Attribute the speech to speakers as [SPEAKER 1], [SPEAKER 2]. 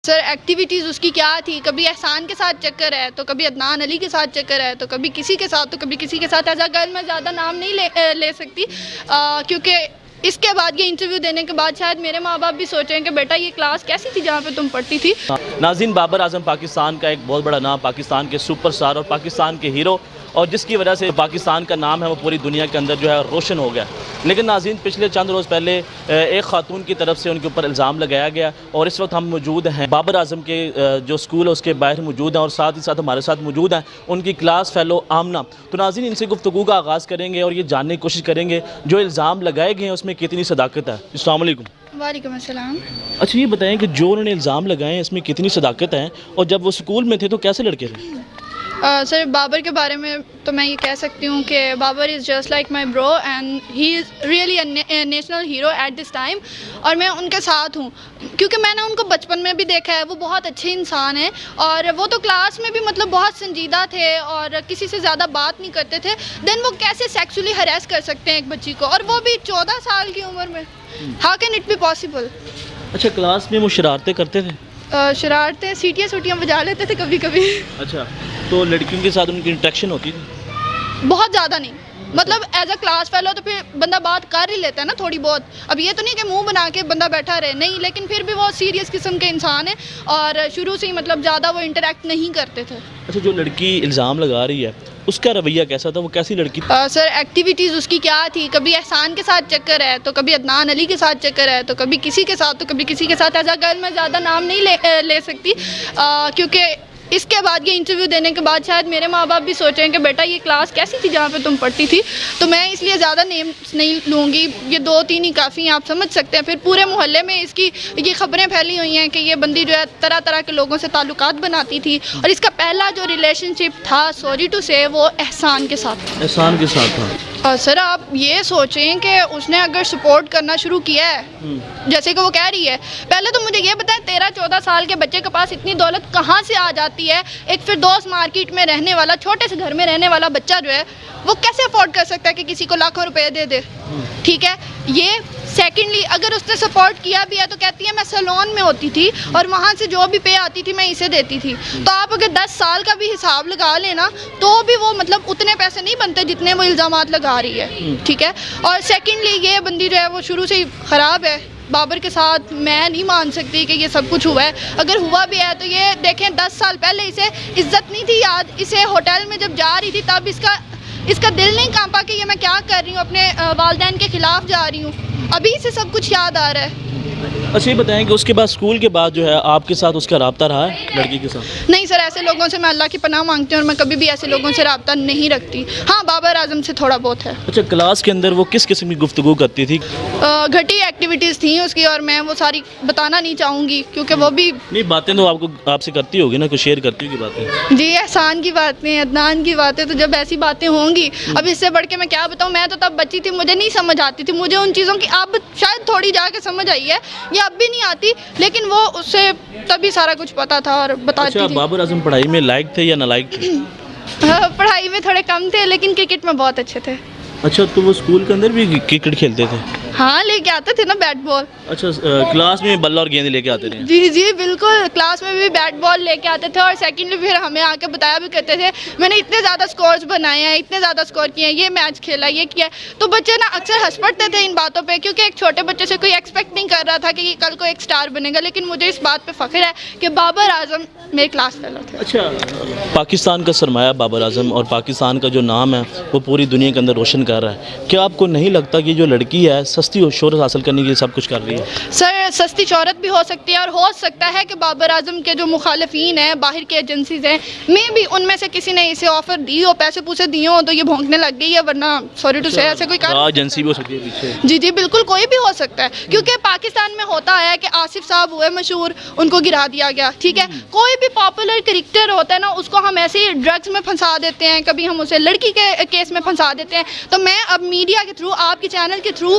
[SPEAKER 1] سر activities اس کی کیا تھی، کبھی احسان کے ساتھ چکر ہے تو کبھی عدنان علی کے ساتھ چکر ہے تو کبھی کسی کے ساتھ تو کبھی کسی کے ساتھ. ایز اے گرل میں زیادہ نام نہیں لے سکتی کیونکہ اس کے بعد یہ انٹرویو دینے کے بعد شاید میرے ماں باپ بھی سوچیں کہ بیٹا یہ کلاس کیسی تھی جہاں پہ تم پڑھتی تھی.
[SPEAKER 2] ناظرین، بابر اعظم پاکستان کا ایک بہت بڑا نام، پاکستان کے سپر اسٹار اور پاکستان کے ہیرو، اور جس کی وجہ سے پاکستان کا نام ہے وہ پوری دنیا کے اندر جو ہے روشن ہو گیا. لیکن ناظرین، پچھلے چند روز پہلے ایک خاتون کی طرف سے ان کے اوپر الزام لگایا گیا، اور اس وقت ہم موجود ہیں بابر اعظم کے جو سکول ہے اس کے باہر موجود ہیں، اور ساتھ ہی ساتھ ہمارے ساتھ موجود ہیں ان کی کلاس فیلو آمنہ. تو ناظرین، ان سے گفتگو کا آغاز کریں گے اور یہ جاننے کی کوشش کریں گے جو الزام لگائے گئے ہیں اس میں کتنی صداقت ہے. السلام علیکم.
[SPEAKER 1] وعلیکم السلام.
[SPEAKER 2] اچھا، یہ بتائیں کہ جو انہوں نے الزام لگائے ہیں اس میں کتنی صداقت ہے، اور جب وہ سکول میں تھے تو کیسے لڑکے تھے؟
[SPEAKER 1] سر بابر کے بارے میں تو میں یہ کہہ سکتی ہوں کہ Babar is just like my bro and he is really a national hero at this time. اور میں ان کے ساتھ ہوں کیونکہ میں نے ان کو بچپن میں بھی دیکھا ہے. وہ بہت اچھے انسان ہیں، اور وہ تو کلاس میں بھی مطلب بہت سنجیدہ تھے اور کسی سے زیادہ بات نہیں کرتے تھے. دین وہ کیسے سیکسولی ہراس کر سکتے ہیں ایک بچی کو، اور وہ بھی 14 سال کی عمر میں؟ How can it be possible?
[SPEAKER 2] اچھا، کلاس میں وہ شرارتیں کرتے تھے؟
[SPEAKER 1] شرارتیں سیٹیاں بجا لیتے تھے کبھی کبھی.
[SPEAKER 2] اچھا، تو لڑکیوں کے ساتھ ان کی انٹریکشن ہوتی تھی؟
[SPEAKER 1] بہت زیادہ نہیں، مطلب ایز اے کلاس فیلو تو پھر بندہ بات کر ہی لیتا ہے نا تھوڑی بہت. اب یہ تو نہیں کہ منہ بنا کے بندہ بیٹھا رہے، نہیں، لیکن پھر بھی وہ سیریس قسم کے انسان ہیں اور شروع سے ہی مطلب زیادہ وہ انٹریکٹ نہیں کرتے تھے.
[SPEAKER 2] اچھا، جو لڑکی الزام لگا رہی ہے اس کا رویہ کیسا تھا؟ وہ کیسی لڑکی تھی؟
[SPEAKER 1] سر ایکٹیویٹیز اس کی کیا تھی، کبھی احسان کے ساتھ چکر ہے تو کبھی عدنان علی کے ساتھ چکر ہے تو کبھی کسی کے ساتھ تو کبھی کسی کے ساتھ. ایز اے گرل میں زیادہ نام نہیں لے سکتی کیونکہ اس کے بعد یہ انٹرویو دینے کے بعد شاید میرے ماں باپ بھی سوچیں کہ بیٹا یہ کلاس کیسی تھی جہاں پہ تم پڑھتی تھی. تو میں اس لیے زیادہ نیمز نہیں لوں گی، یہ 2-3 ہی کافی ہیں، آپ سمجھ سکتے ہیں. پھر پورے محلے میں اس کی یہ خبریں پھیلی ہوئی ہیں کہ یہ بندی جو ہے طرح طرح کے لوگوں سے تعلقات بناتی تھی، اور اس کا پہلا جو ریلیشن شپ تھا سوری ٹو سے وہ احسان کے ساتھ تھا.
[SPEAKER 2] احسان کے ساتھ تھا؟
[SPEAKER 1] سر آپ یہ سوچیں کہ اس نے اگر سپورٹ کرنا شروع کیا ہے جیسے کہ وہ کہہ رہی ہے، پہلے تو مجھے یہ بتائیں 13-14 سال کے بچے کے پاس اتنی دولت کہاں سے آ جاتی ہے؟ ایک فردوس مارکیٹ میں رہنے والا، چھوٹے سے گھر میں رہنے والا بچہ جو ہے وہ کیسے افورڈ کر سکتا ہے کہ کسی کو لاکھوں روپے دے دے؟ ٹھیک ہے، یہ سیکنڈلی اگر اس نے سپورٹ کیا بھی ہے تو کہتی ہے میں سیلون میں ہوتی تھی اور وہاں سے جو بھی پے آتی تھی میں اسے دیتی تھی. تو آپ اگر 10 سال کا بھی حساب لگا لینا تو بھی وہ مطلب اتنے پیسے نہیں بنتے جتنے وہ الزامات لگا رہی ہے. ٹھیک ہے، اور سیکنڈلی یہ بندی جو ہے وہ شروع سے ہی خراب ہے. بابر کے ساتھ میں نہیں مان سکتی کہ یہ سب کچھ ہوا ہے. اگر ہوا بھی ہے تو یہ دیکھیں 10 سال پہلے اسے عزت نہیں تھی یاد. اسے ہوٹل میں جب جا رہی تھی تب اس کا دل نہیں کانپا کہ یہ میں کیا کر رہی ہوں، اپنے والدین کے خلاف جا رہی ہوں. ابھی سے سب کچھ یاد آ رہا ہے.
[SPEAKER 2] اچھا، یہ بتائیں کہ اس کے بعد اسکول کے بعد جو ہے آپ کے ساتھ اس کا رابطہ رہا ہے لڑکی کے ساتھ؟
[SPEAKER 1] نہیں سر، ایسے لوگوں سے میں اللہ کی پناہ مانگتی ہوں اور میں کبھی بھی ایسے لوگوں سے رابطہ نہیں رکھتی. ہاں، بابر اعظم سے تھوڑا بہت ہے.
[SPEAKER 2] اچھا، کلاس کے اندر وہ کس قسم کی گفتگو کرتی تھی؟
[SPEAKER 1] گھٹی ایکٹیویٹیز تھیں اس کی اور میں وہ ساری بتانا نہیں چاہوں گی کیونکہ وہ بھی
[SPEAKER 2] نہیں، باتیں تو آپ سے کرتی ہوگی نا، کچھ شیئر کرتی ہوگی باتیں؟
[SPEAKER 1] جی، احسان کی باتیں، عدنان کی باتیں، تو جب ایسی باتیں ہوں گی اب اس سے بڑھ کے میں کیا بتاؤں. میں تو تب بچی تھی، مجھے نہیں سمجھ آتی تھی. مجھے ان چیزوں کی اب شاید تھوڑی جا کے سمجھ آئی ہے یا اب بھی نہیں آتی، لیکن وہ اس سے تبھی سارا کچھ پتا تھا اور بتاتی
[SPEAKER 2] تھی.
[SPEAKER 1] تھی.
[SPEAKER 2] بابر اعظم پڑھائی میں لائق تھے یا نالائق تھے؟
[SPEAKER 1] پڑھائی میں تھوڑے کم تھے لیکن کرکٹ میں بہت اچھے تھے.
[SPEAKER 2] اچھا، تو وہ اسکول کے اندر بھی کرکٹ کھیلتے تھے؟
[SPEAKER 1] ہاں، لے کے آتے تھے نا بیٹ بال.
[SPEAKER 2] اچھا، کلاس میں بل اور گیند لے کے آتے تھے؟
[SPEAKER 1] جی بالکل، کلاس میں بھی بیٹ بال لے کے آتے تھے اور سیکنڈلی پھر ہمیں آ کے بتایا بھی کرتے تھے میں نے اتنے زیادہ سکورز بنائے ہیں، اتنے زیادہ سکور کیے ہیں، یہ میچ کھیلا، یہ کیا. تو بچے نا اکثر ہنس پڑتے تھے ان باتوں پہ کیونکہ ایک چھوٹے بچے سے کوئی ایکسپیکٹ نہیں کر رہا تھا کہ یہ کل کو ایک سٹار بنے گا. لیکن مجھے اس بات پہ فخر ہے کہ بابر اعظم میرے کلاس فیلو تھے.
[SPEAKER 2] اچھا، پاکستان کا سرمایہ بابر اعظم اور پاکستان کا جو نام ہے وہ پوری دنیا کے اندر روشن کر رہا ہے. کیا آپ کو نہیں لگتا کہ جو لڑکی ہے سستی شہرت حاصل کرنے کے لیے سب کچھ کر رہی ہے؟
[SPEAKER 1] سر سستی شہرت بھی ہو سکتی ہے اور ہو سکتا ہے کہ بابر اعظم کے جو مخالفین ہیں، باہر کے ایجنسیز ہیں، میں بھی ان میں سے کسی نے اسے آفر دی ہو، پیسے پوسے دیے ہوں تو یہ بھونکنے لگ گئی ہے. ورنہ سوری ٹو سے ایسے کوئی
[SPEAKER 2] ایجنسی بھی ہو سکتی ہے پیچھے.
[SPEAKER 1] جی بالکل، کوئی بھی ہو سکتا ہے کیونکہ پاکستان میں ہوتا ہے کہ آصف صاحب ہوئے مشہور، ان کو گرا دیا گیا. ٹھیک ہے، کوئی بھی پاپولر کریکٹر ہوتا ہے نا اس کو ہم ایسے ہی ڈرگس میں پھنسا دیتے ہیں، کبھی ہم اسے لڑکی کے کیس میں پھنسا دیتے ہیں. تو میں اب میڈیا کے تھرو، آپ کے چینل کے تھرو